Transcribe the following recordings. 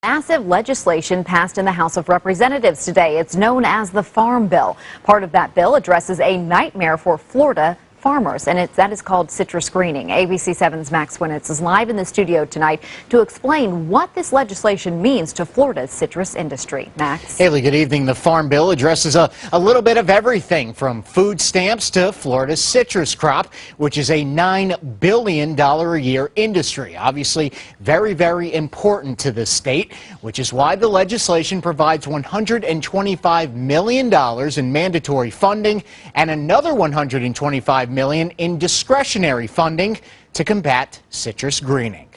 Massive legislation passed in the House of Representatives today. It's known as the Farm Bill. Part of that bill addresses a nightmare for Florida farmers, and that is called citrus greening. ABC 7's Max Winitz is live in the studio tonight to explain what this legislation means to Florida's citrus industry. Max? Haley, good evening. The Farm Bill addresses a little bit of everything from food stamps to Florida's citrus crop, which is a $9 billion a year industry. Obviously, very, very important to the state, which is why the legislation provides $125 million in mandatory funding and another $125 million in discretionary funding to combat citrus greening.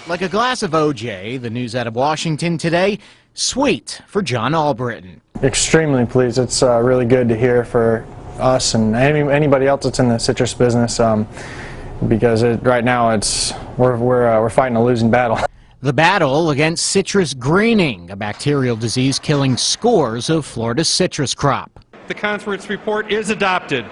Like a glass of OJ, the news out of Washington today, sweet for John Albritton. Extremely pleased. It's really good to hear for us and anybody else that's in the citrus business, because right now we're fighting a losing battle. The battle against citrus greening, a bacterial disease killing scores of Florida's citrus crop. The conference report is adopted.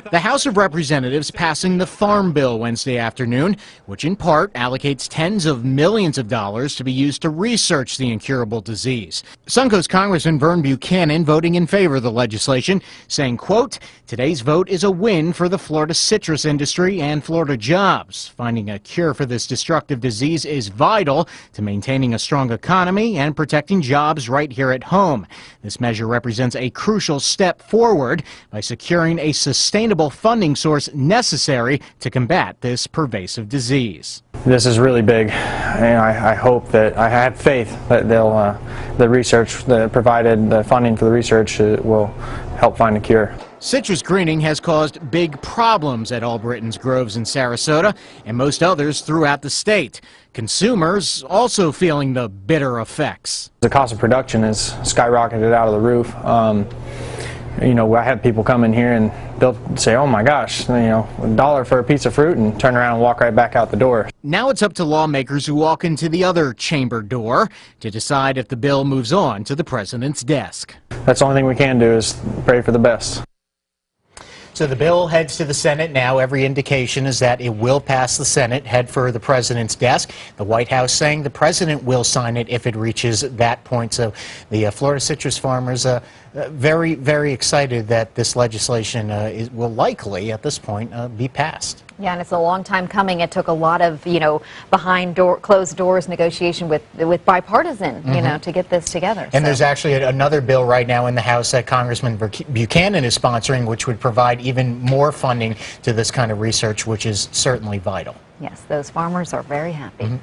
The House of Representatives passing the Farm Bill Wednesday afternoon, which in part allocates tens of millions of dollars to be used to research the incurable disease. Suncoast Congressman Buchanan voting in favor of the legislation, saying, quote, "Today's vote is a win for the Florida citrus industry and Florida jobs. Finding a cure for this destructive disease is vital to maintaining a strong economy and protecting jobs right here at home. This measure represents a crucial step forward by securing a sustainable funding source necessary to combat this pervasive disease." This is really big, and I hope that, I have faith that they'll, the research that provided, the funding for the research will help find a cure. Citrus greening has caused big problems at Albritton's groves in Sarasota and most others throughout the state. Consumers also feeling the bitter effects. The cost of production is skyrocketed out of the roof. You know, I have people come in here and they'll say, "Oh my gosh, you know, $1 for a piece of fruit," and turn around and walk right back out the door. Now it's up to lawmakers who walk into the other chamber door to decide if the bill moves on to the president's desk. That's the only thing we can do is pray for the best. So the bill heads to the Senate now. Every indication is that it will pass the Senate, head for the president's desk. The White House saying the president will sign it if it reaches that point. So the Florida citrus farmers very, very excited that this legislation will likely, at this point, be passed. Yeah, and it's a long time coming. It took a lot of, behind closed doors negotiation with bipartisan, to get this together. And there's actually another bill right now in the House that Congressman Buchanan is sponsoring, which would provide even more funding to this kind of research, which is certainly vital. Yes, those farmers are very happy.